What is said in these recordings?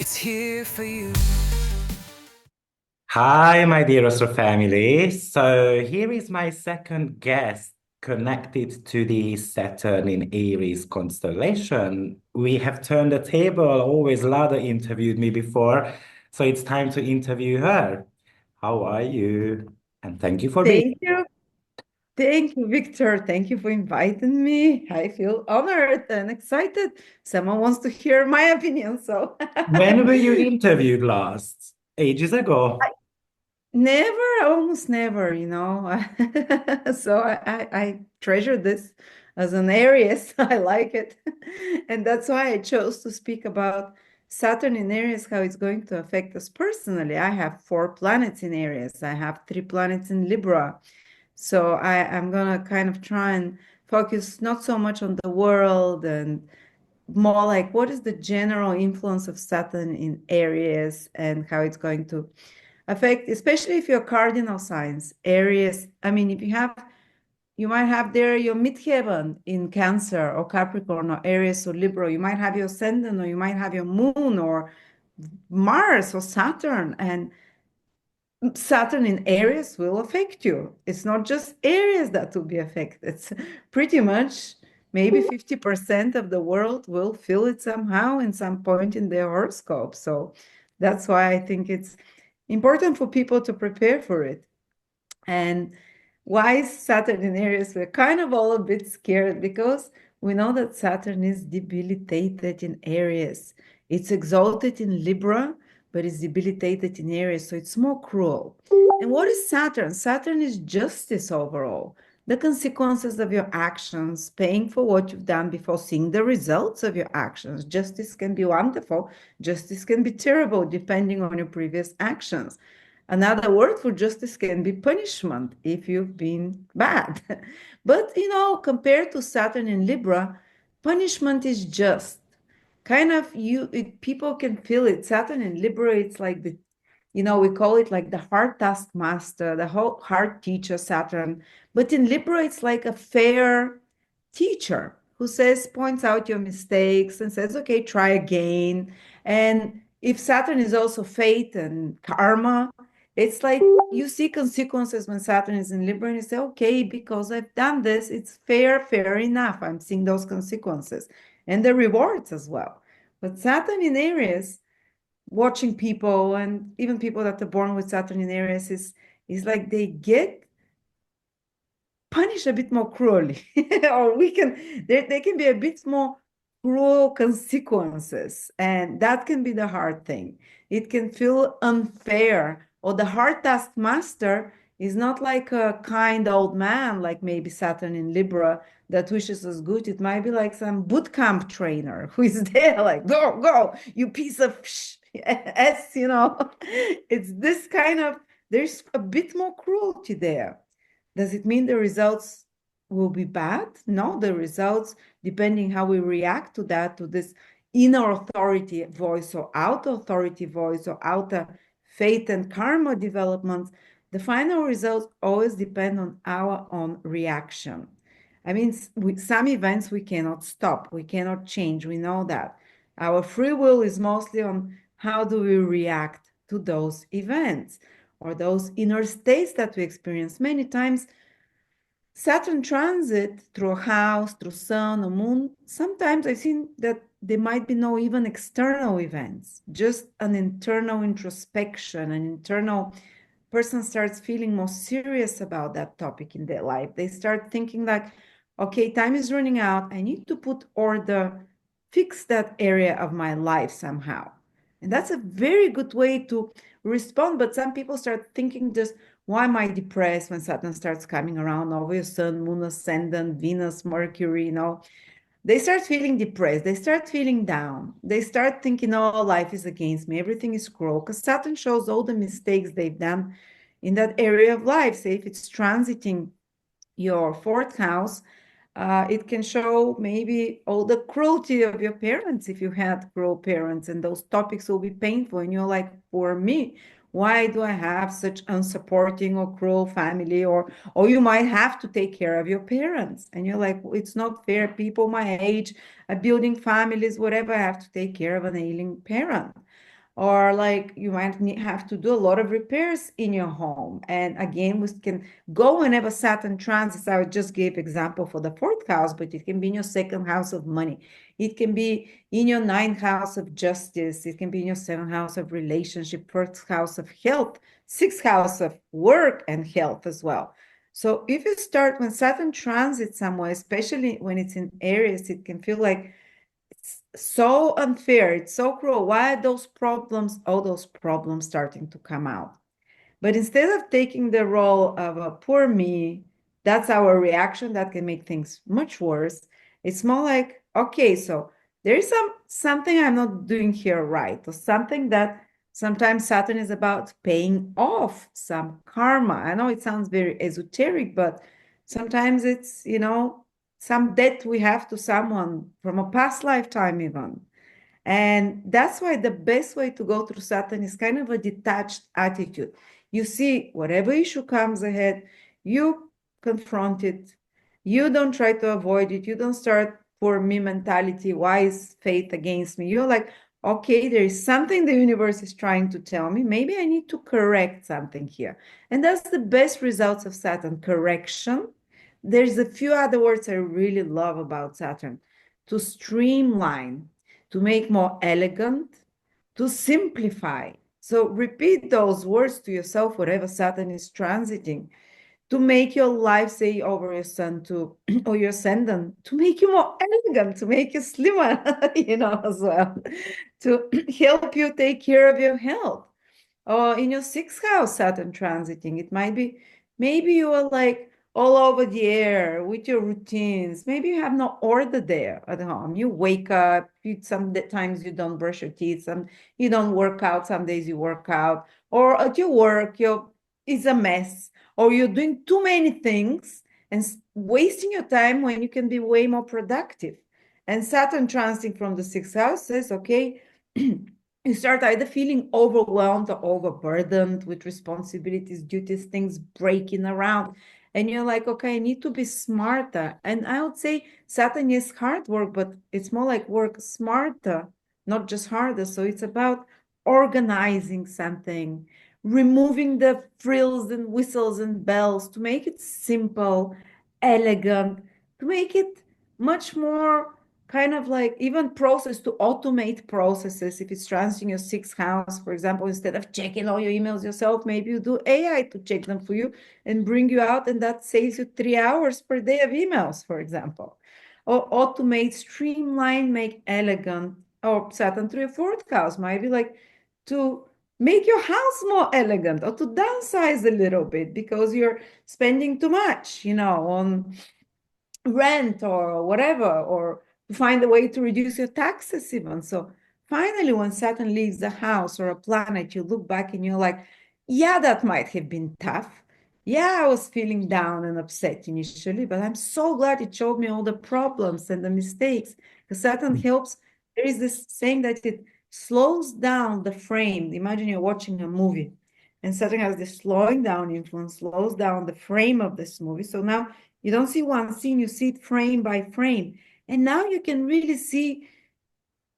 is here for you. Hi, my dear Astro family. So here is my second guest connected to the Saturn in Aries constellation. We have turned the table. Always Lada interviewed me before, so it's time to interview her. How are you? And thank you for being. Thank you. Thank you, Victor. Thank you for inviting me. I feel honored and excited. Someone wants to hear my opinion, so When were you interviewed last? Ages ago. never, almost never, So I treasure this as an Aries. I like it. And that's why I chose to speak about Saturn in Aries, how it's going to affect us personally. I have 4 planets in Aries. I have 3 planets in Libra. So I'm gonna kind of try and focus not so much on the world and more like what is the general influence of Saturn in Aries and how it's going to affect, especially if you're cardinal signs, Aries. I mean, if you might have there your midheaven in Cancer or Capricorn or Aries or Libra. You might have your ascendant or you might have your moon or Mars or Saturn. And Saturn in Aries will affect you. It's not just Aries that will be affected. It's pretty much maybe 50% of the world will feel it somehow in some point in their horoscope. So that's why I think it's important for people to prepare for it. And why is Saturn in Aries? We're kind of all a bit scared because we know that Saturn is debilitated in Aries. It's exalted in Libra, but it's debilitated in Aries, so it's more cruel. And what is Saturn? Saturn is justice overall. The consequences of your actions, paying for what you've done before seeing the results of your actions. Justice can be wonderful, justice can be terrible, depending on your previous actions. Another word for justice can be punishment if you've been bad. But, compared to Saturn in Libra, punishment is just kind of people can feel it. Saturn in Libra, it's like we call it like the hard taskmaster, the whole hard teacher, Saturn. But in Libra, it's like a fair teacher who points out your mistakes and says, okay, try again. And if Saturn is also fate and karma, it's like you see consequences when Saturn is in Libra and you say, okay, because I've done this, it's fair enough. I'm seeing those consequences and the rewards as well. But Saturn in Aries, watching people and even people that are born with Saturn in Aries is like they get punished a bit more cruelly, or they can be a bit more cruel consequences, and that can be the hard thing. It can feel unfair, or the hard taskmaster is not like a kind old man, like maybe Saturn in Libra that wishes us good. It might be like some boot camp trainer who is there, like, go, you piece of It's this kind of, there's a bit more cruelty there. Does it mean the results will be bad? No, the results, depending how we react to that, to this inner authority voice or outer authority voice or outer fate and karma developments, the final results always depend on our own reaction. I mean, with some events we cannot stop, we cannot change, we know that. Our free will is mostly on how do we react to those events or those inner states that we experience. Many times, Saturn transit through a house, through sun or moon, sometimes I've seen that there might be no even external events, just an internal introspection, an internal person starts feeling more serious about that topic in their life. They start thinking like, okay, time is running out. I need to put order, fix that area of my life somehow. And that's a very good way to respond. But some people start thinking just, why am I depressed when Saturn starts coming around over your sun, moon, ascendant, Venus, Mercury, They start feeling depressed. They start feeling down. They start thinking, oh, life is against me. Everything is cruel. Because Saturn shows all the mistakes they've done in that area of life. Say if it's transiting your fourth house, it can show maybe all the cruelty of your parents if you had cruel parents, and those topics will be painful. And you're like, for me, why do I have such unsupporting or cruel family? Or you might have to take care of your parents, and you're like, well, it's not fair. People my age are building families, whatever. I have to take care of an ailing parent. or like you might have to do a lot of repairs in your home. And again, we can go whenever Saturn transits. I would just give example for the fourth house, but it can be in your second house of money. It can be in your ninth house of justice. It can be in your seventh house of relationship, first house of health, sixth house of work and health as well. So if you start when Saturn transits somewhere, especially when it's in Aries, it can feel like it's so unfair, it's so cruel. Why are those problems, all those problems starting to come out? But instead of taking the role of a poor me, that's our reaction that can make things much worse. It's more like, okay, so there is something I'm not doing here right, or something that sometimes Saturn is about paying off some karma. I know it sounds very esoteric, but sometimes it's, some debt we have to someone from a past lifetime even. And that's why the best way to go through Saturn is kind of a detached attitude. You see, whatever issue comes ahead, you confront it. You don't try to avoid it. You don't start for me mentality. Why is fate against me? You're like, okay, there is something the universe is trying to tell me. Maybe I need to correct something here. And that's the best results of Saturn, correction. There's a few other words I really love about Saturn: to streamline, to make more elegant, to simplify. So repeat those words to yourself, whatever Saturn is transiting, to make your life, say, over your sun to or your ascendant, to make you more elegant, to make you slimmer, as well, to help you take care of your health. Or in your sixth house, Saturn transiting, it might be maybe you are like all over the air with your routines. Maybe you have no order there at home. You wake up, sometimes you don't brush your teeth, some you don't work out, some days you work out, or at your work, it's a mess, or you're doing too many things and wasting your time when you can be way more productive. And Saturn transiting from the sixth house says, okay, you start either feeling overwhelmed or overburdened with responsibilities, duties, things breaking around. And you're like, okay, I need to be smarter. And I would say Saturn is hard work, but it's more like work smarter, not just harder. So it's about organizing something, removing the frills and whistles and bells to make it simple, elegant, to make it much more kind of like even process, to automate processes. If it's transiting your sixth house, for example, instead of checking all your emails yourself, maybe you do AI to check them for you and bring you out, and that saves you 3 hours per day of emails, for example. Or automate, streamline, make elegant. Or Saturn through your fourth house might be like to make your house more elegant, or to downsize a little bit because you're spending too much, on rent or whatever, or to find a way to reduce your taxes even. So finally, when Saturn leaves the house or a planet, you look back and you're like, yeah, that might have been tough. Yeah, I was feeling down and upset initially, but I'm so glad it showed me all the problems and the mistakes. Because Saturn helps. There is this saying that it slows down the frame. Imagine you're watching a movie, and Saturn has this slowing down influence, slows down the frame of this movie. So now you don't see one scene, you see it frame by frame. And now you can really see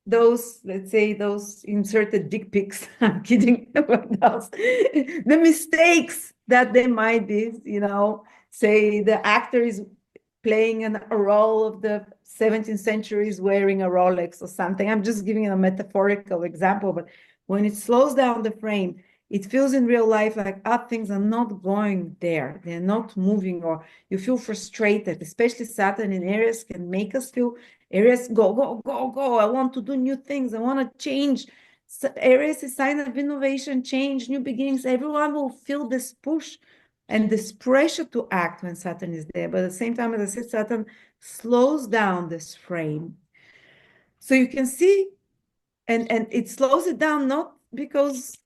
those, let's say, those inserted dick pics. I'm kidding about those. The mistakes that they might be, say the actor is playing a role of the 17th century is wearing a Rolex or something. I'm just giving a metaphorical example, but when it slows down the frame, it feels in real life like things are not going there. They're not moving, or you feel frustrated. Especially Saturn in Aries can make us feel, Aries, go, go, go, go. I want to do new things. I want to change. So Aries is sign of innovation, change, new beginnings. Everyone will feel this push and this pressure to act when Saturn is there. But at the same time, as I said, Saturn slows down this frame. So you can see, and it slows it down not because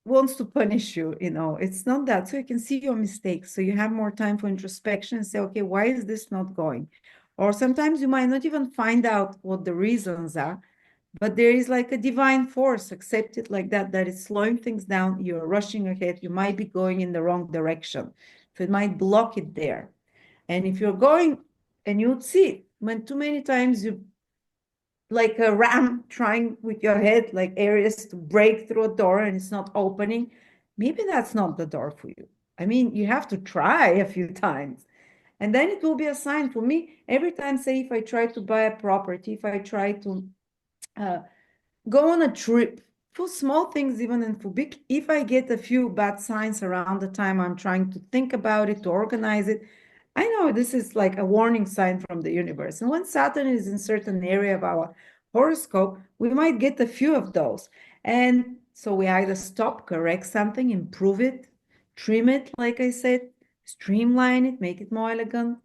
wants to punish you, it's not that. So you can see your mistakes. So you have more time for introspection and say, okay, why is this not going? Or sometimes you might not even find out what the reasons are, but there is like a divine force, accept it like that, that is slowing things down. You're rushing ahead. You might be going in the wrong direction. So it might block it there. And if you're going, and you'd see when too many times you like a ram trying with your head, like Aries, to break through a door and it's not opening, maybe that's not the door for you. I mean, you have to try a few times. And then it will be a sign for me. Every time, say, if I try to buy a property, if I try to uh, go on a trip for small things, even and for big, if I get a few bad signs around the time I'm trying to think about it, to organize it, I know this is like a warning sign from the universe. And when Saturn is in certain area of our horoscope, we might get a few of those. And so we either stop, correct something, improve it, trim it, like I said, streamline it, make it more elegant,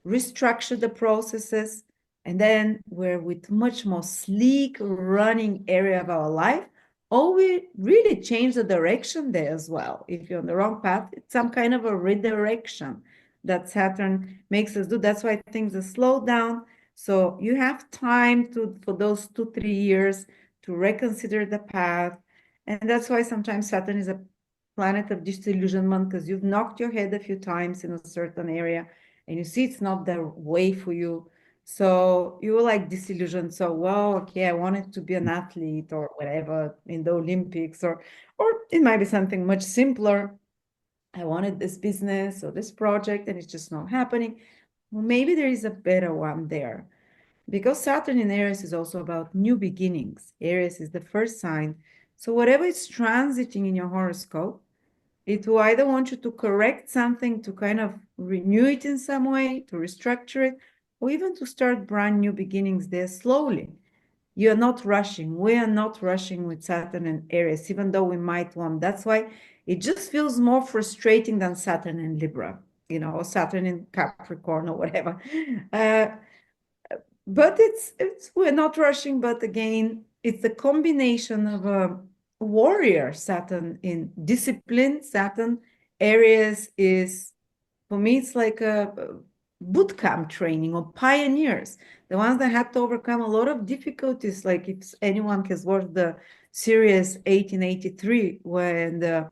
restructure the processes, and then we're with much more sleek running area of our life, or we really change the direction there as well. If you're on the wrong path, it's some kind of a redirection that Saturn makes us do. That's why things are slowed down. So you have time to for those 2, 3 years to reconsider the path. And that's why sometimes Saturn is a planet of disillusionment, because you've knocked your head a few times in a certain area and you see it's not the way for you. So you were like disillusioned. So, well, okay, I wanted to be an athlete or whatever in the Olympics, or it might be something much simpler. I wanted this business or this project and it's just not happening. Well, maybe there is a better one there. Because Saturn in Aries is also about new beginnings. Aries is the first sign. So whatever is transiting in your horoscope, it will either want you to correct something, to kind of renew it in some way, to restructure it, or even to start brand new beginnings there slowly. You're not rushing. We are not rushing with Saturn and Aries, even though we might want. That's why it just feels more frustrating than Saturn in Libra, or Saturn in Capricorn or whatever. Uh, but it's we're not rushing, but again, it's a combination of a warrior Saturn in discipline. Saturn Aries is, for me, it's like a boot camp training or pioneers, the ones that had to overcome a lot of difficulties. Like if anyone has watched the series 1883, when the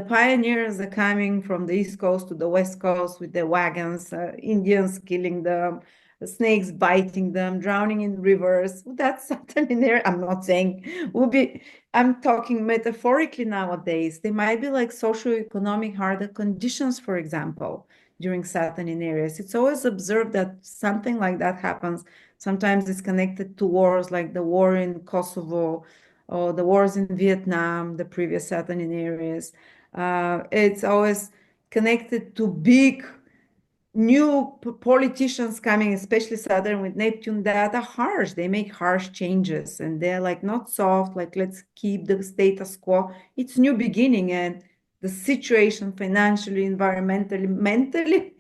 pioneers are coming from the East Coast to the West Coast with their wagons, Indians killing them, snakes biting them, drowning in rivers. That's Saturn in there. I'm not saying will be, I'm talking metaphorically nowadays. They might be like socioeconomic harder conditions, for example, during Saturn in Aries. It's always observed that something like that happens. Sometimes it's connected to wars, like the war in Kosovo or the wars in Vietnam, the previous Saturn in Aries. It's always connected to big new politicians coming, especially Saturn with Neptune, that are harsh. They make harsh changes and they're like not soft, like let's keep the status quo. It's new beginning, and the situation financially, environmentally, mentally,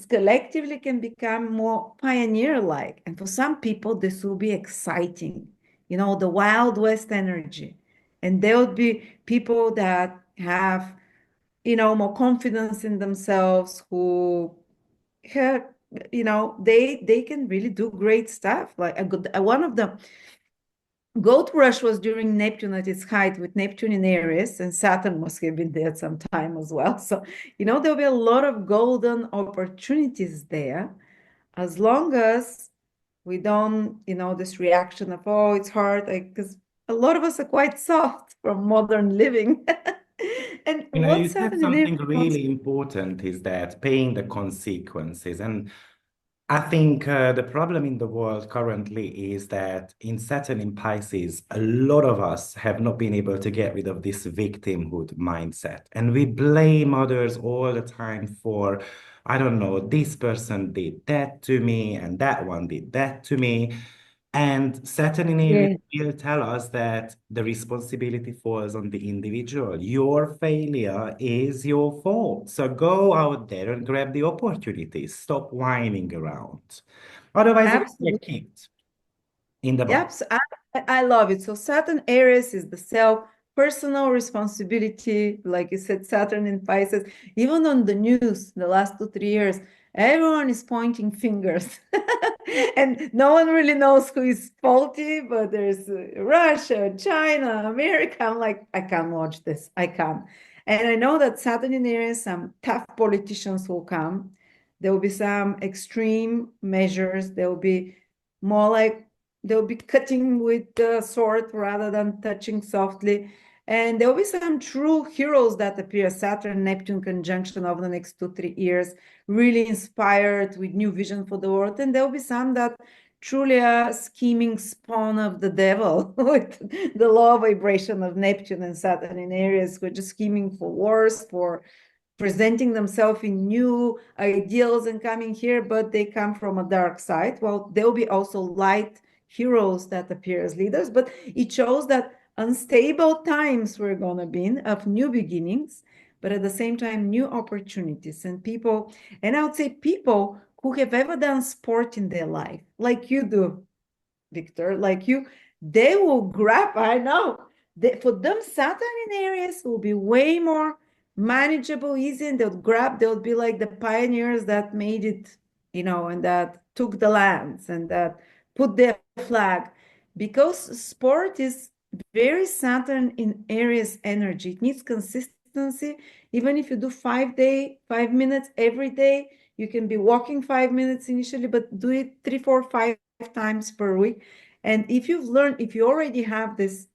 collectively can become more pioneer-like. And for some people, this will be exciting, the Wild West energy. And there would be people that have more confidence in themselves, who yeah, they can really do great stuff. Like one of the gold rush was during Neptune at its height, with Neptune in Aries, and Saturn must have been there at some time as well. So there'll be a lot of golden opportunities there, as long as we don't this reaction of, oh, it's hard, because a lot of us are quite soft from modern living. And You what's said happening something really important is that paying the consequences. And I think the problem in the world currently is that in Saturn in Pisces, a lot of us have not been able to get rid of this victimhood mindset. And we blame others all the time for, I don't know, this person did that to me and that one did that to me. And Saturn in Aries Yeah, will tell us that the responsibility falls on the individual. Your failure is your fault. So go out there and grab the opportunities. Stop whining around. Otherwise, you're going to get absolutely. kicked in the butt. Yep, so I love it. So Saturn Aries is the self, personal responsibility, like you said, Saturn in Pisces. Even on the news, the last 2, 3 years, everyone is pointing fingers, and no one really knows who is faulty. But there's Russia, China, America. I'm like, I can't watch this. I can't. And I know that Saturn in Aries, some tough politicians will come. There will be some extreme measures. There will be more like They'll be cutting with the sword rather than touching softly. And there will be some true heroes that appear, Saturn, Neptune conjunction over the next 2, 3 years, really inspired with new vision for the world. And there will be some that truly are scheming spawn of the devil with the low vibration of Neptune and Saturn in Aries, who are just scheming for wars, for presenting themselves in new ideals and coming here, but they come from a dark side. Well, there will be also light heroes that appear as leaders, but it shows that unstable times we're going to be in of new beginnings, but at the same time, new opportunities and people. And I would say people who have ever done sport in their life, like you do, Viktor, like you, they will grab, I know, for them, Saturn in Aries will be way more manageable, easy, and they'll be like the pioneers that made it, and that took the lands and that put their flag. Because sport is very Saturn in Aries energy. It needs consistency. Even if you do 5 minutes every day, you can be walking 5 minutes initially, but do it 3, 4, 5 times per week. And if you already have this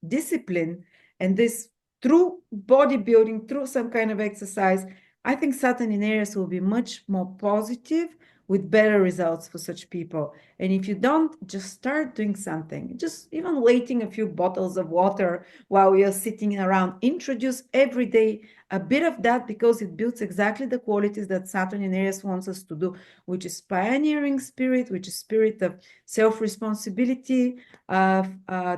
discipline and this through bodybuilding, through some kind of exercise, I think Saturn in Aries will be much more positive with better results for such people. And if you don't, just start doing something, just even waiting a few bottles of water while you're sitting around, introduce every day a bit of that, because it builds exactly the qualities that Saturn in Aries wants us to do, which is pioneering spirit, which is spirit of self-responsibility, of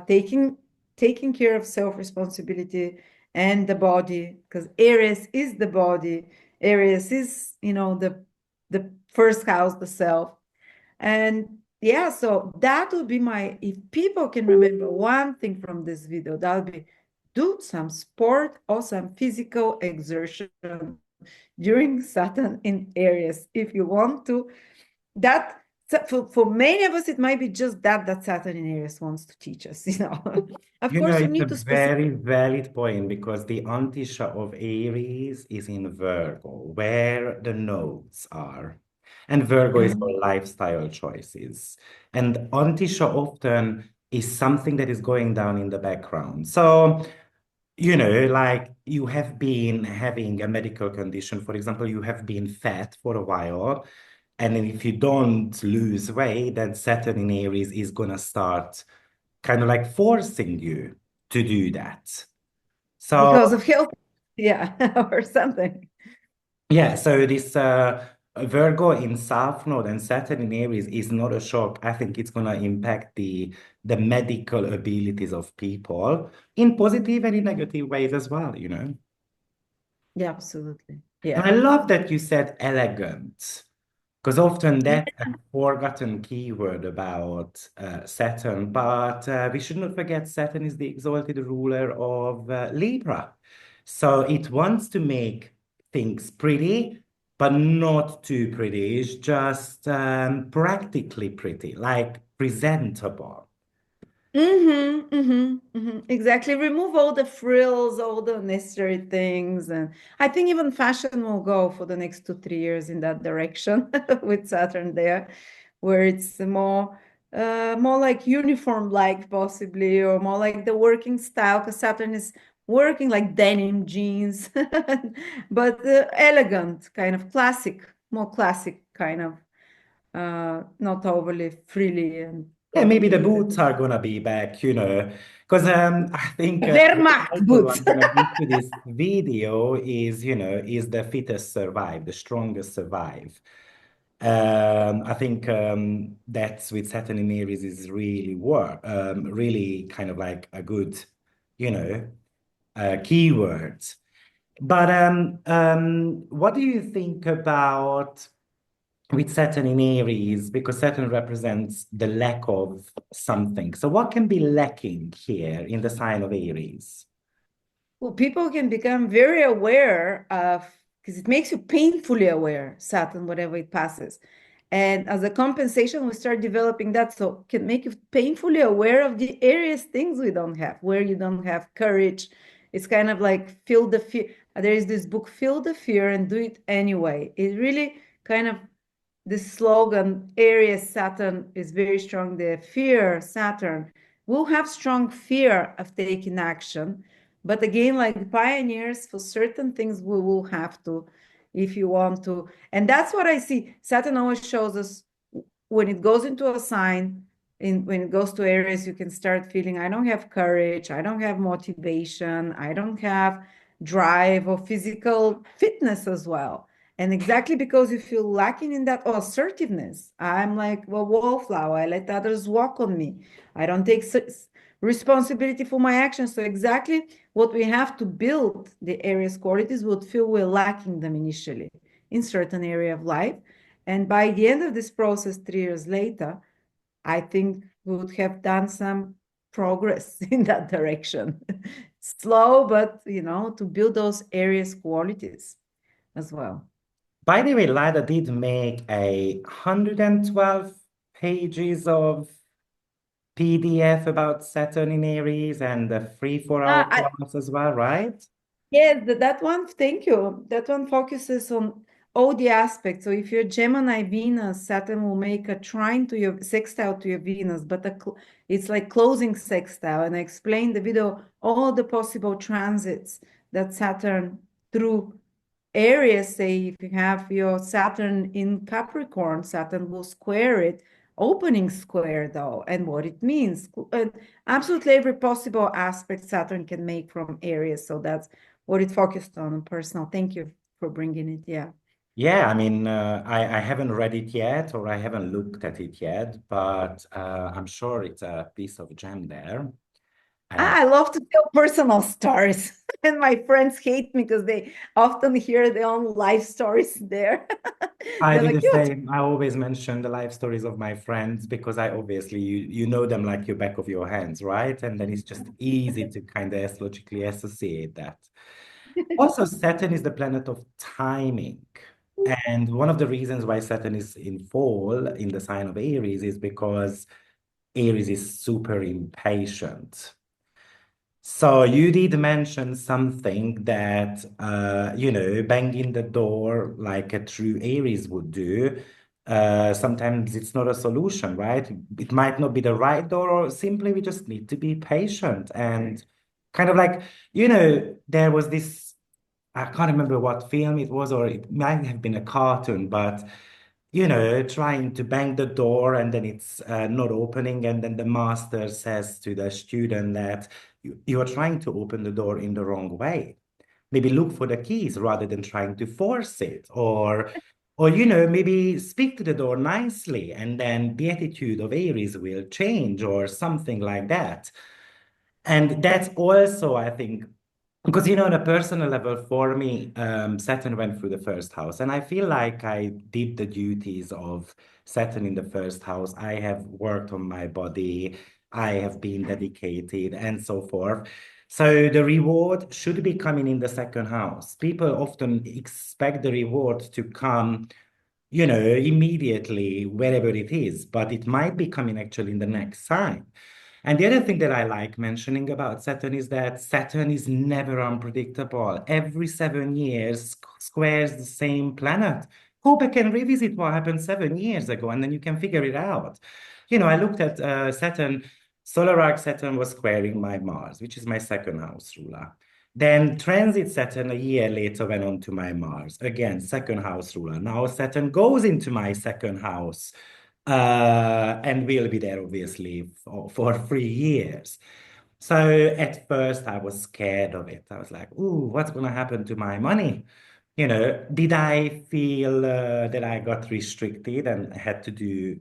taking care of self-responsibility and the body, because Aries is the body. Aries is, the first house, the self. And yeah, so that would be if people can remember one thing from this video, that would be do some sport or some physical exertion during Saturn in Aries. If you want to, that for many of us, it might be just that Saturn in Aries wants to teach us, Of course, you It's a need to specify. very valid point because the antisha of Aries is in Virgo, where the nodes are. And Virgo is for lifestyle choices. And antisha often is something that is going down in the background. So, like you have been having a medical condition, for example, you have been fat for a while. And then if you don't lose weight, then Saturn in Aries is going to start kind of like forcing you to do that. So Because of health, yeah, or something. yeah, so this Virgo in South Node and Saturn in Aries is not a shock. I think it's gonna impact the medical abilities of people in positive and in negative ways as well. Yeah, absolutely. And Yeah. I love that you said elegant, because often that's a forgotten keyword about Saturn. But we should not forget Saturn is the exalted ruler of Libra. So it wants to make things pretty, but not too pretty. It's just practically pretty, like presentable. Exactly. Remove all the frills, all the necessary things. And I think even fashion will go for the next 2, 3 years in that direction with Saturn there, where it's more like uniform like possibly, or more like the working style, because Saturn is working like denim jeans, but elegant, kind of classic, more classic kind of, not overly frilly and Yeah, maybe the puffy. boots are gonna be back, because I think the Wehrmacht title boots. I'm gonna give to this video is the fittest survive, the strongest survive. I think that's with Saturn in Aries is really kind of like a good, you know, keyword. But what do you think about with Saturn in Aries, because Saturn represents the lack of something. So what can be lacking here in the sign of Aries? Well, people can become very aware of, because it makes you painfully aware, Saturn, whatever it passes. And as a compensation, we start developing that. So it can make you painfully aware of the areas things we don't have, where you don't have courage. It's kind of like feel the fear. There is this book, Feel the Fear and Do It Anyway. It really kind of the slogan Aries Saturn is very strong, the fear Saturn. We'll have strong fear of taking action. But again, like pioneers, for certain things, we will have to, if you want to. And that's what I see. Saturn always shows us when it goes into a sign, when it goes to Aries, you can start feeling, I don't have courage, I don't have motivation, I don't have drive or physical fitness as well. And exactly because you feel lacking in that assertiveness, I'm like a wallflower. I let others walk on me. I don't take responsibility for my actions. So exactly what we have to build the Aries qualities would feel we're lacking them initially in certain area of life. And by the end of this process, 3 years later, I think we would have done some progress in that direction. Slow, but to build those Aries qualities as well. By the way, Lada did make 112 pages of PDF about Saturn in Aries and the free for our Uh, I, class as well, right? yeah, that one, thank you. That one focuses on all the aspects. So if you're Gemini Venus, Saturn will make a trine to your sextile to your Venus, but it's like closing sextile. And I explained the video all the possible transits that Saturn through Aries, say if you have your Saturn in Capricorn, Saturn will square it, opening square though, and what it means. And absolutely every possible aspect Saturn can make from Aries. So that's what it focused on personal. Thank you for bringing it. Yeah. Yeah, I mean, I haven't read it yet or I haven't looked at it yet, but I'm sure it's a piece of gem there. Uh, I love to tell personal stories. And my friends hate me because they often hear their own life stories there. I They're do the like, you same. I always mention the life stories of my friends because I obviously you know them like your back of your hands, right? And then it's just easy to kind of logically associate that. Also, Saturn is the planet of timing. And one of the reasons why Saturn is in fall in the sign of Aries is because Aries is super impatient. So you did mention something that, banging the door like a true Aries would do. Sometimes it's not a solution, right? It might not be the right door, or simply we just need to be patient and kind of like, there was this, I can't remember what film it was, or it might have been a cartoon, but trying to bang the door and then it's not opening. And then the master says to the student that you are trying to open the door in the wrong way. Maybe look for the keys rather than trying to force it. Or maybe speak to the door nicely and then the attitude of Aries will change or something like that. And that's also, I think, because, on a personal level, for me, Saturn went through the first house, and I feel like I did the duties of Saturn in the first house. I have worked on my body, I have been dedicated, and so forth. So the reward should be coming in the second house. People often expect the reward to come, immediately, wherever it is, but it might be coming actually in the next sign. And the other thing that I like mentioning about Saturn is that Saturn is never unpredictable. Every 7 years squares the same planet. Go back and revisit what happened 7 years ago, and then you can figure it out. I looked at Saturn, solar arc Saturn was squaring my Mars, which is my second house ruler. Then transit Saturn a year later went on to my Mars. Again, second house ruler. Now Saturn goes into my second house and will be there obviously for 3 years. So at first I was scared of it. I was like, ooh, what's going to happen to my money? Did I feel that I got restricted and had to do,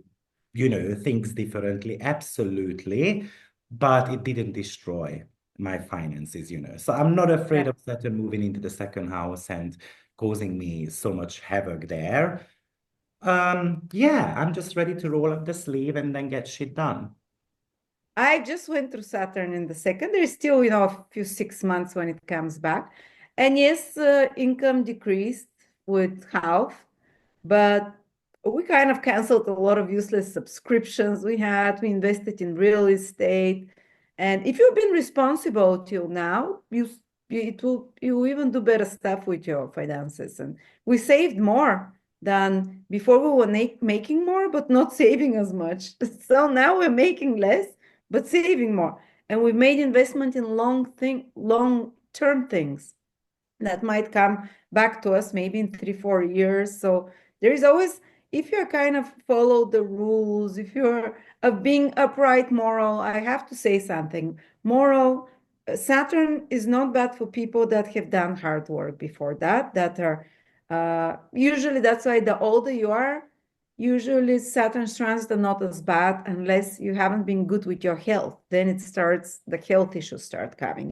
things differently? Absolutely. But it didn't destroy my finances. So I'm not afraid of Saturn moving into the second house and causing me so much havoc there. Yeah, I'm just ready to roll up the sleeve and then get shit done. I just went through Saturn in the second. There's still, a few 6 months when it comes back. And yes, income decreased with half, but we kind of canceled a lot of useless subscriptions we had. We invested in real estate. And if you've been responsible till now, you even do better stuff with your finances. And we saved more. than before. We were making more, but not saving as much. So now we're making less, but saving more. And we've made investment in long-term things that might come back to us maybe in 3, 4 years. So there is always, if you're kind of follow the rules, if you're of being upright, moral, I have to say something. Moral, Saturn is not bad for people that have done hard work before that are usually, that's why the older you are, usually Saturn's transits are not as bad unless you haven't been good with your health. Then the health issues start coming.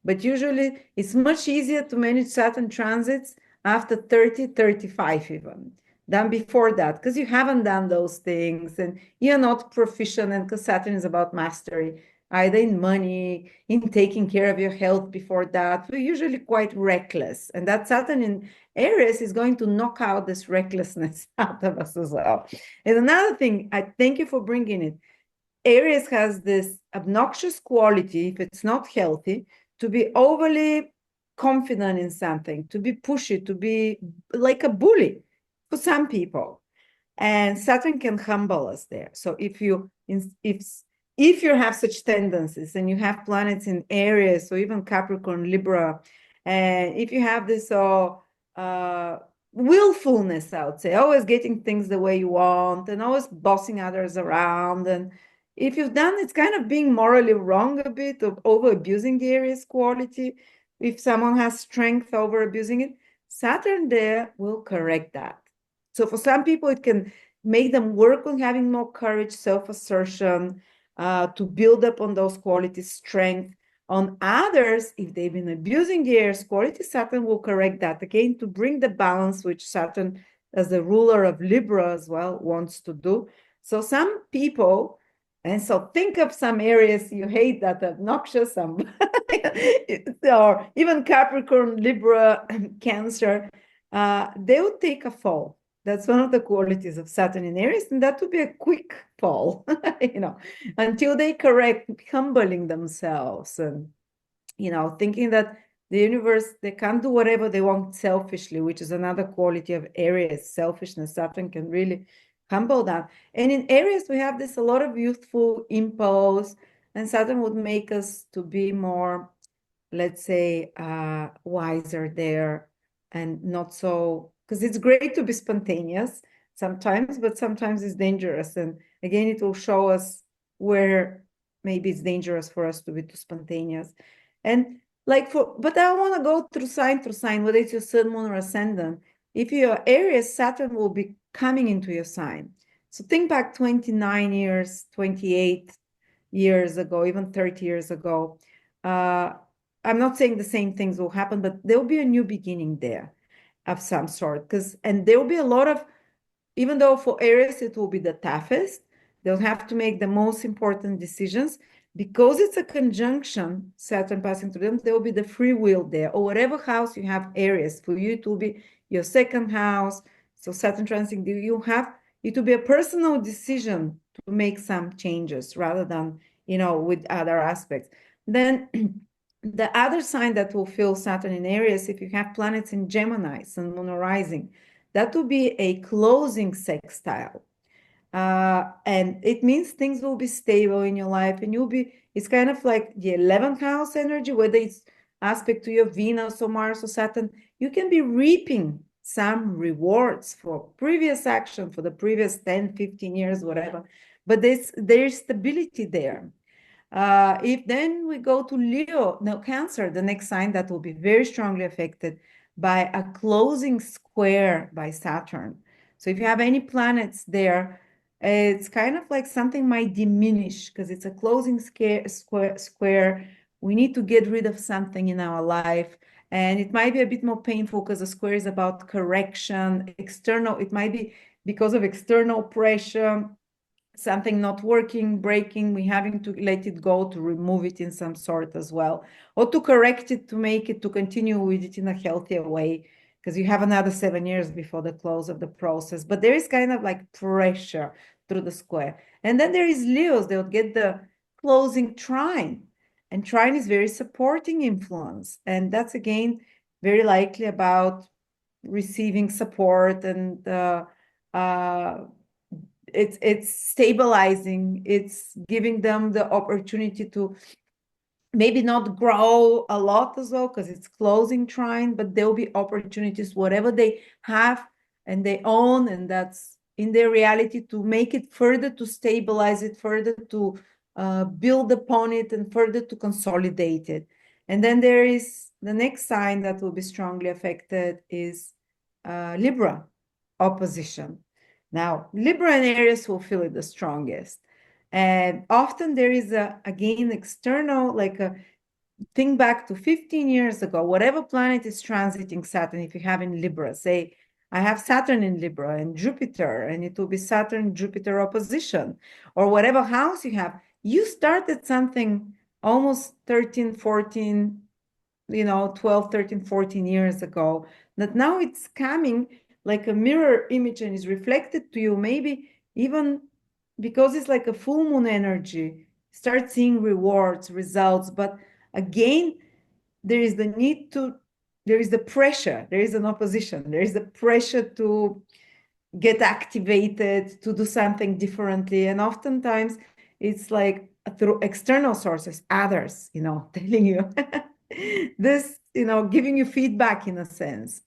But usually it's much easier to manage Saturn transits after 30, 35 even than before that, because you haven't done those things and you're not proficient, and because Saturn is about mastery, either in money, in taking care of your health before that. We're usually quite reckless. And that Saturn in Aries is going to knock out this recklessness out of us as well. And another thing, I thank you for bringing it. Aries has this obnoxious quality, if it's not healthy, to be overly confident in something, to be pushy, to be like a bully for some people. And Saturn can humble us there. So if you have such tendencies and you have planets in Aries or even Capricorn, Libra, and if you have this willfulness, I would say, always getting things the way you want and always bossing others around, and if you've done, it's kind of being morally wrong a bit, of over abusing the Aries quality. If someone has strength, over abusing it, Saturn there will correct that. So for some people, it can make them work on having more courage, self-assertion, to build up on those qualities, strength. On others, if they've been abusing the Aries quality, Saturn will correct that again to bring the balance, which Saturn, as the ruler of Libra as well, wants to do. So some people, and so think of some Aries you hate that are obnoxious, some or even Capricorn, Libra, Cancer, they would take a fall. That's one of the qualities of Saturn in Aries, and that would be a quick fall, until they correct, humbling themselves and, thinking that the universe, they can't do whatever they want selfishly, which is another quality of Aries, selfishness. Saturn can really humble that. And in Aries, we have this a lot of youthful impulse, and Saturn would make us to be more, let's say, wiser there, and not so, because it's great to be spontaneous sometimes, but sometimes it's dangerous. And again, it will show us where maybe it's dangerous for us to be too spontaneous. And but I want to go through sign, whether it's your sun, moon, or ascendant. If you're Aries, Saturn will be coming into your sign. So think back 29 years, 28 years ago, even 30 years ago. I'm not saying the same things will happen, but there'll be a new beginning there of some sort. And there will be a lot of, even though for Aries it will be the toughest, they'll have to make the most important decisions. Because it's a conjunction, Saturn passing through them, there will be the free will there. Or whatever house you have Aries, for you it will be your second house. So Saturn transiting, it will be a personal decision to make some changes rather than, with other aspects. Then the other sign that will feel Saturn in Aries, if you have planets in Gemini, Sun, Moon, or Rising, that will be a closing sextile. And it means things will be stable in your life, and it's kind of like the 11th house energy, whether it's aspect to your Venus or Mars or Saturn, you can be reaping some rewards for previous action for the previous 10, 15 years, whatever. But there's stability there. If then we go to Leo, no, Cancer, the next sign that will be very strongly affected by a closing square by Saturn. So if you have any planets there, it's kind of like something might diminish because it's a closing square. We need to get rid of something in our life. And it might be a bit more painful because the square is about correction, external. It might be because of external pressure, something not working, breaking, we having to let it go, to remove it in some sort as well, or to correct it, to make it, to continue with it in a healthier way, because you have another 7 years before the close of the process. But there is kind of like pressure through the square. And then there is Leos, they'll get the closing trine. And trine is very supporting influence. And that's again very likely about receiving support, and uh, it's stabilizing. It's giving them the opportunity to maybe not grow a lot as well because it's closing trine, but there'll be opportunities, whatever they have and they own, and that's in their reality, to make it further, to stabilize it further, to build upon it and further to consolidate it. And then there is the next sign that will be strongly affected is Libra opposition. Now, Libra and Aries will feel it the strongest. And often there is again, external, like a think back to 15 years ago, whatever planet is transiting Saturn, if you have in Libra, say, I have Saturn in Libra and Jupiter, and it will be Saturn Jupiter opposition, or whatever house you have, you started something almost 13, 14, 12, 13, 14 years ago, that now it's coming like a mirror image and is reflected to you, maybe even because it's like a full moon energy, start seeing rewards, results. But again, there is the need to, there is the pressure, there is an opposition, there is the pressure to get activated, to do something differently. And oftentimes it's like through external sources, others, telling you this, giving you feedback in a sense.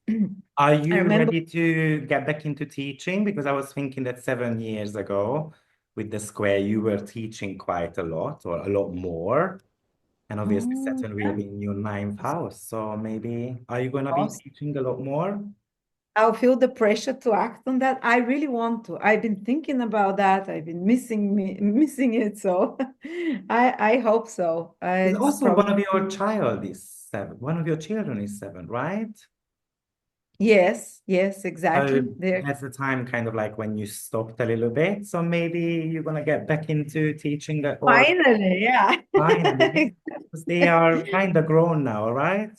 Are I you remember, ready to get back into teaching? Because I was thinking that 7 years ago with the square, you were teaching quite a lot or a lot more. And obviously oh, Saturn will yeah, be in your ninth house. So maybe, are you going to be awesome. teaching a lot more? I'll feel the pressure to act on that. I really want to. I've been thinking about that. I've been missing it. So I hope so. Because It's also probably, one of your child is seven. One of your children is seven, right? yes, So exactly. There. that's the time kind of like when you stopped a little bit. So maybe you're going to get back into teaching or Finally, yeah. finally, because they are kind of grown now, right?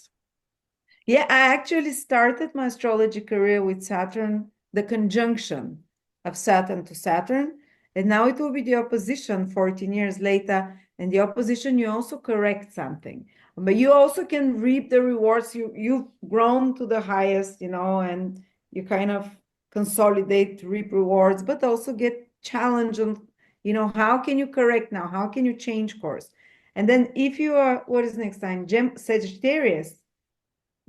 Yeah, I actually started my astrology career with Saturn, the conjunction of Saturn to Saturn. And now it will be the opposition 14 years later. And the opposition, you also correct something. But you also can reap the rewards. You've grown to the highest, and you kind of consolidate, reap rewards, but also get challenged on, how can you correct now? How can you change course? And then if you are, what is next time? Sagittarius.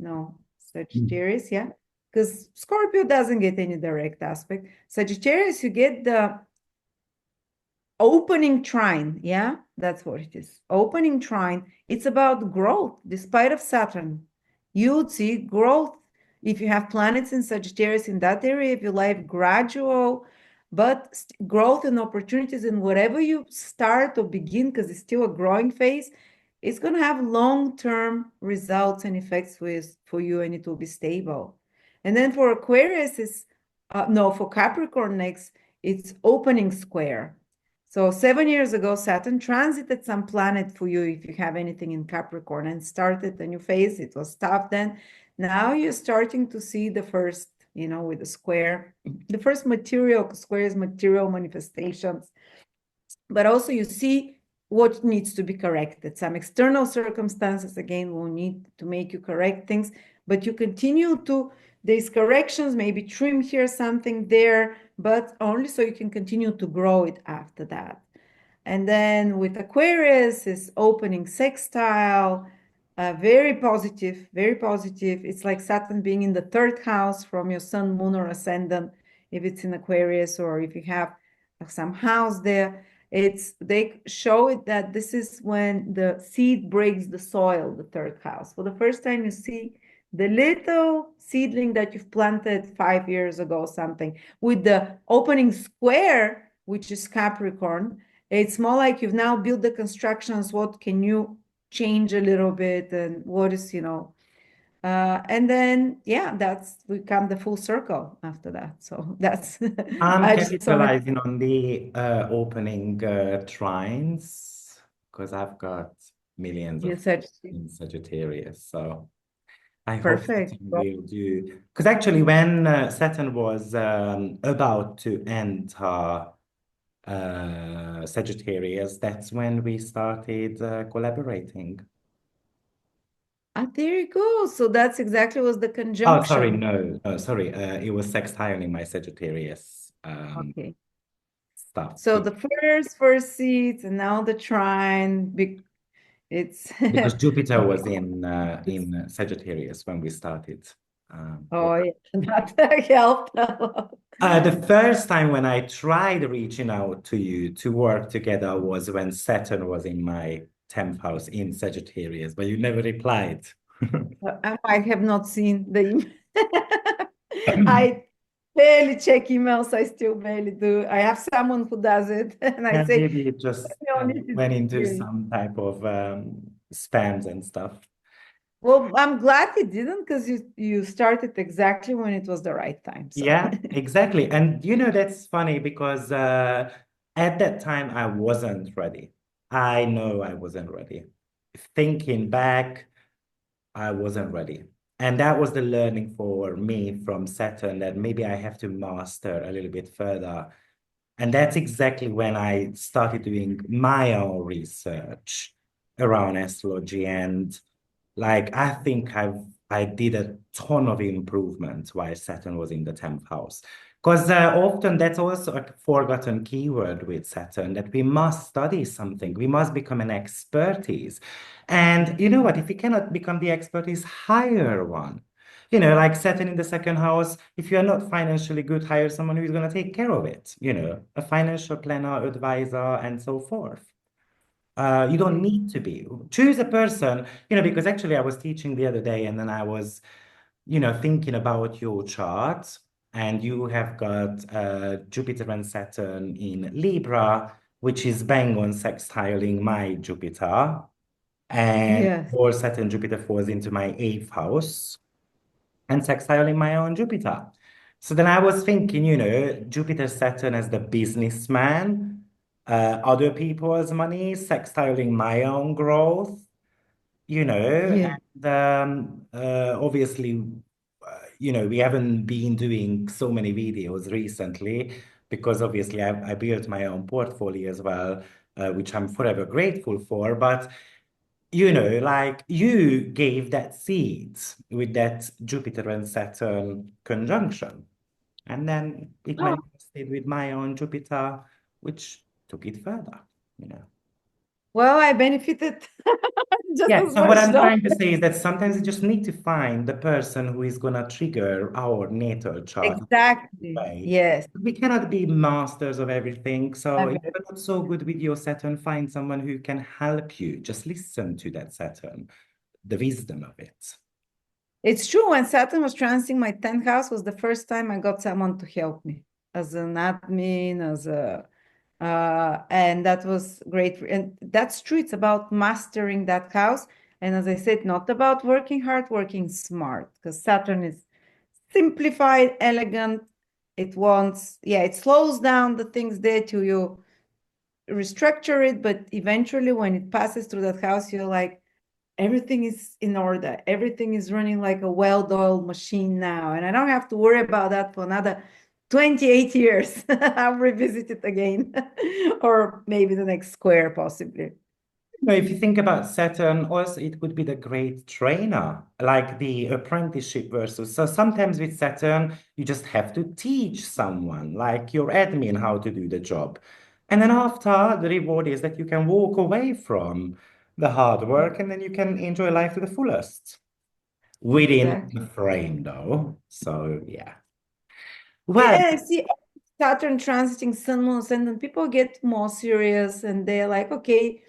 No, Mm. Sagittarius, yeah. Because Scorpio doesn't get any direct aspect. Sagittarius, you get the opening trine. Yeah, that's what it is. Opening trine. It's about growth, despite of Saturn. You would see growth if you have planets in Sagittarius in that area of your life, gradual, but growth and opportunities in whatever you start or begin, because it's still a growing phase, it's going to have long-term results and effects for you, and it will be stable. And then for Aquarius, is no, for Capricorn next, it's opening square. So 7 years ago, Saturn transited some planet for you if you have anything in Capricorn and started a new phase. It was tough then. Now you're starting to see the first, with the square, the first material squares, material manifestations, but also you see what needs to be corrected. Some external circumstances, again, will need to make you correct things, but you continue to, these corrections, maybe trim here, something there, but only so you can continue to grow it after that. And then with Aquarius is opening sextile, very positive, very positive. It's like Saturn being in the third house from your sun, moon, or ascendant, if it's in Aquarius, or if you have some house there. They show it that this is when the seed breaks the soil, the third house. For the first time, you see the little seedling that you've planted 5 years ago, something, with the opening square, which is Capricorn. It's more like you've now built the constructions. What can you change a little bit, and what is, and then, yeah, that's we come the full circle after that. So that's, I'm I just wanted capitalizing on the opening trines because I've got millions you of said in Sagittarius. So I hope perfect. Saturn Well, will do. Because actually, when Saturn was about to enter Sagittarius, that's when we started collaborating. Ah, there you go. So that's exactly was the Oh, sorry, conjunction. no, no, sorry. It was sextile in my Sagittarius Okay. stuff. So Yeah. the first seat and now the trine. It's Because Jupiter was it's in Sagittarius when we started. oh yeah, that helped a lot. The first time when I tried reaching out to you to work together was when Saturn was in my 10th house in Sagittarius, but you never replied. I might have not seen the email. I barely check emails. I still barely do. I have someone who does it, and I Yeah, say, maybe it just "Let me only went into see." some type of spams and stuff. Well, I'm glad it didn't because you started exactly when it was the right time. So Yeah, exactly. And that's funny because at that time I wasn't ready. I know I wasn't ready. Thinking back, I wasn't ready. And that was the learning for me from Saturn that maybe I have to master a little bit further. And that's exactly when I started doing my own research around astrology. And like I did a ton of improvements while Saturn was in the 10th house. Because often that's also a forgotten keyword with Saturn that we must study something, we must become an expertise. And you know what? If we cannot become the expertise, hire one. Like Saturn in the second house, if you're not financially good, hire someone who's going to take care of it, a financial planner, advisor, and so forth. You don't yeah. need to be. Choose a person, because actually I was teaching the other day and then I was, thinking about your chart and you have got Jupiter and Saturn in Libra, which is bang on sextiling my Jupiter. And Yes. or Saturn Jupiter falls into my eighth house and sextiling my own Jupiter. So then I was thinking, Jupiter Saturn as the businessman, other people's money, sextiling my own growth, Yeah. and obviously, we haven't been doing so many videos recently because obviously I built my own portfolio as well, which I'm forever grateful for. But like you gave that seed with that Jupiter and Saturn conjunction. And then it Oh, manifested with my own Jupiter, which took it further, you know. well, I benefited just Yeah, as so what much I'm though. trying to say is that sometimes you just need to find the person who is going to trigger our natal chart in a Exactly. way. Yes. We cannot be masters of everything. So if Never. you're not so good with your Saturn, find someone who can help you. Just listen to that Saturn, the wisdom of it. It's true. When Saturn was transiting my 10th house was the first time I got someone to help me as an admin, as a and that was great. And that's true. It's about mastering that house. And as I said, not about working hard, working smart, because Saturn is simplified, elegant. It wants, yeah, it slows down the things there to you restructure it, but eventually when it passes through that house, you're like, everything is in order. Everything is running like a well-oiled machine now. And I don't have to worry about that for another 28 years. I'll revisit it again. Or maybe the next square, possibly. No, if you think about Saturn, also it could be the great trainer, like the apprenticeship versus. So sometimes with Saturn, you just have to teach someone, like your admin, how to do the job. And then after, the reward is that you can walk away from the hard work and then you can enjoy life to the fullest within the Exactly. frame, though. So, yeah. Yeah, Well, and I see Saturn transiting Sun, Moon, Ascendant. People get more serious and they're like, okay,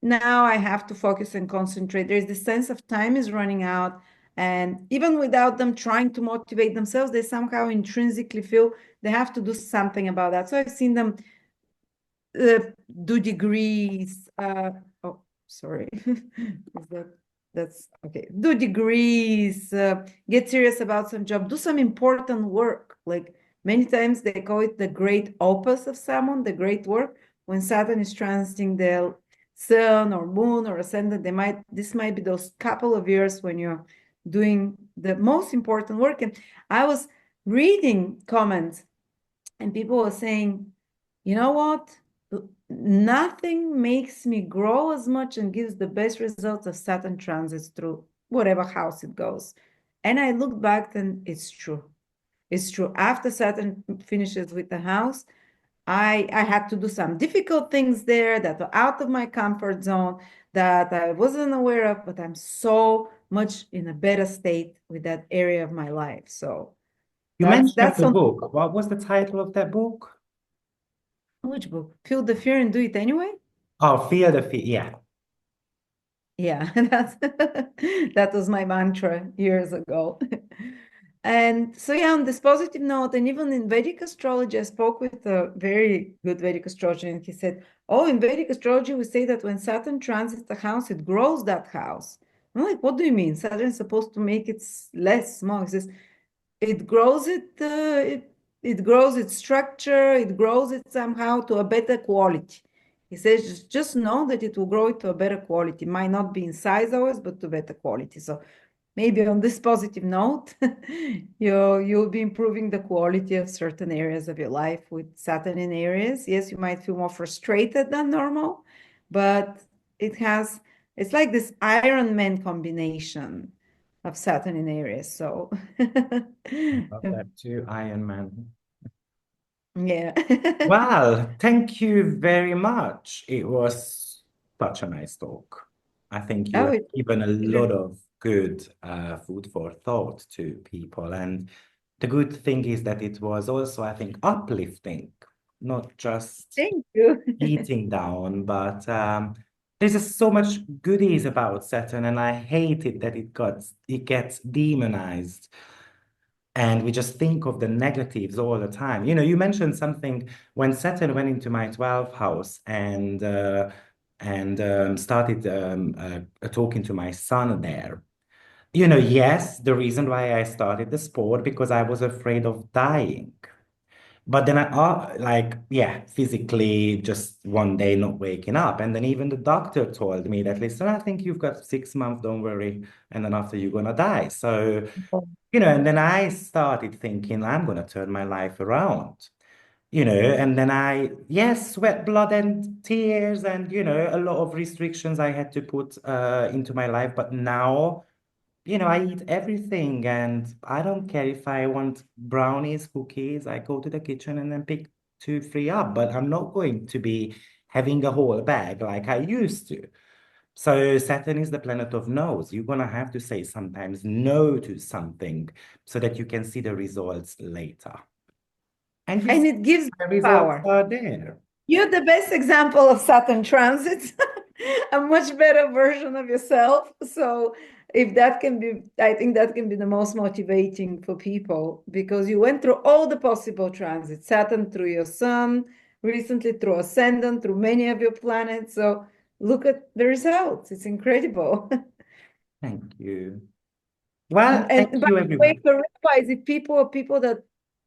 now I have to focus and concentrate. There's this sense of time is running out. And even without them trying to motivate themselves, they somehow intrinsically feel they have to do something about that. So I've seen them uh, do degrees. Oh, sorry. Is that's okay. Do degrees, get serious about some job, do some important work. Like many times they call it the great opus of someone, the great work. When Saturn is transiting the sun or moon or ascendant, this might be those couple of years when you're doing the most important work. And I was reading comments and people were saying, you know what? Nothing makes me grow as much and gives the best results as Saturn transits through whatever house it goes. And I looked back and it's true. It's true. After Saturn finishes with the house, I had to do some difficult things there that were out of my comfort zone that I wasn't aware of, but I'm so much in a better state with that area of my life. So You mentioned that's the on book. What was the title of that book? which book? Feel the fear and do it anyway. Oh, Fear the Fear. Yeah. Yeah, that was my mantra years ago. And so, yeah, on this positive note, and even in Vedic astrology, I spoke with a very good Vedic astrologer, and he said, "Oh, in Vedic astrology, we say that when Saturn transits the house, it grows that house." I'm like, "What do you mean? Saturn is supposed to make it less small." He says, it grows it grows its structure, it grows it somehow to a better quality. He says just know that it will grow it to a better quality. Might not be in size always, but to better quality. So maybe on this positive note, you'll be improving the quality of certain areas of your life with Saturn in Aries. Yes, you might feel more frustrated than normal, but it has it's like this Iron Man combination of Saturn in Aries. So I love that too, Iron Man. yeah. Well, thank you very much. It was such a nice talk. I think you Oh, have it's given a a pleasure. lot of good food for thought to people. And the good thing is that it was also, I think, uplifting, not just Thank you. beating down, but there's just so much goodies about Saturn, and I hate it that it gets demonized. And we just think of the negatives all the time. You know, you mentioned something when Saturn went into my 12th house and started talking to my son there. You know, yes, the reason why I started the sport because I was afraid of dying. But then yeah, physically, just one day not waking up. And then even the doctor told me that, listen, I think you've got 6 months, don't worry. And then after you're gonna die. So and then I started thinking, I'm going to turn my life around, and then yes, sweat, blood, and tears, and, a lot of restrictions I had to put into my life. But now, I eat everything, and I don't care if I want brownies, cookies. I go to the kitchen and then pick two, three up, but I'm not going to be having a whole bag like I used to. So Saturn is the planet of no's. You're gonna have to say sometimes no to something so that you can see the results later. And you And see it gives the results power. are there. You're the best example of Saturn transits, a much better version of yourself. So if that can be, I think that can be the most motivating for people because you went through all the possible transits, Saturn through your sun, recently through ascendant, through many of your planets. So look at the results. It's incredible. Thank you. Well, thank And by you, the way, everyone. career-wise, if people that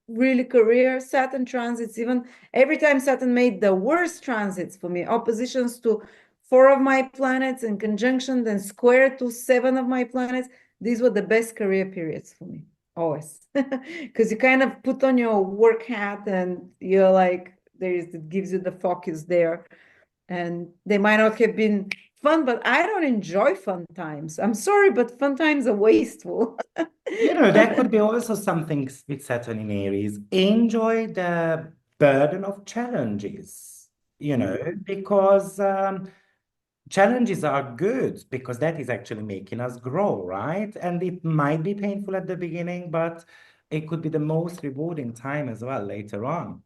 really career Saturn transits, even every time Saturn made the worst transits for me, oppositions to 4 of my planets in conjunction, then square to 7 of my planets, these were the best career periods for me, always. Because you kind of put on your work hat and you're like, it gives you the focus there. And they might not have been fun, but I don't enjoy fun times. I'm sorry, but fun times are wasteful. That could be also something with Saturn in Aries. Enjoy the burden of challenges, because challenges are good because that is actually making us grow, right? And it might be painful at the beginning, but it could be the most rewarding time as well later on.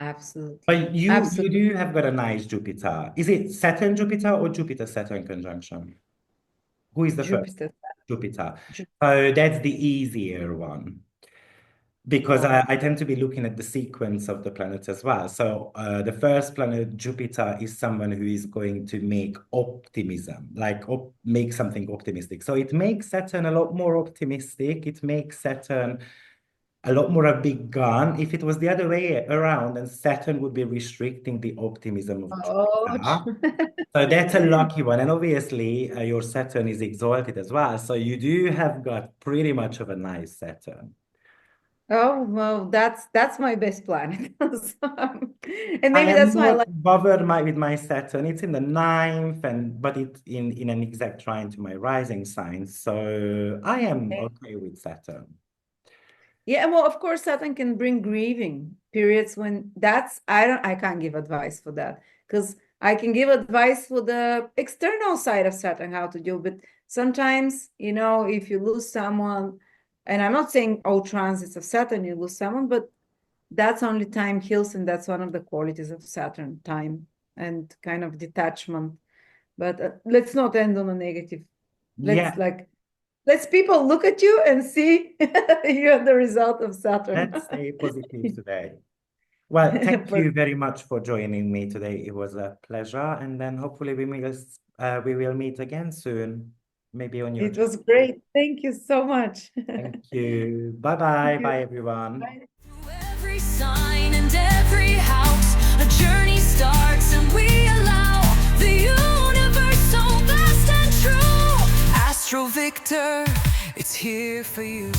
Absolutely. But you Absolutely. do have got a nice Jupiter. Is it Saturn Jupiter or Jupiter Saturn conjunction? Who is the first? Jupiter. Jupiter. Ju- So that's the easier one because Oh, I tend to be looking at the sequence of the planets as well. So the first planet, Jupiter, is someone who is going to make optimism, like make something optimistic. So it makes Saturn a lot more optimistic. It makes Saturn a lot more a big gun. If it was the other way around, then Saturn would be restricting the optimism of ouch. Jupiter. So that's a lucky one. And obviously, your Saturn is exalted as well. So you do have got pretty much of a nice Saturn. Oh, well, that's my best planet. And I maybe am that's why I not like bothered with my Saturn. It's in the ninth, and but it's in an exact trine to my rising sign. So I am it. okay with Saturn. Yeah, well, of course, Saturn can bring grieving periods when that's I can't give advice for that because I can give advice for the external side of Saturn, how to deal. But sometimes, if you lose someone, and I'm not saying all transits of Saturn, you lose someone, but that's only time heals, and that's one of the qualities of Saturn, time and kind of detachment. But let's not end on a negative. Let's Yeah, like let's people look at you and see you're the result of Saturn. let's stay positive today. Well, thank But you very much for joining me today. It was a pleasure, and then hopefully we will meet again soon, maybe on your it channel. was great. Thank you so much. Thank you. Bye Thank bye. you. Bye everyone. Bye. Every sign and every house, a journey starts, and we allow the universe so vast and true. Astro Viktor, it's here for you.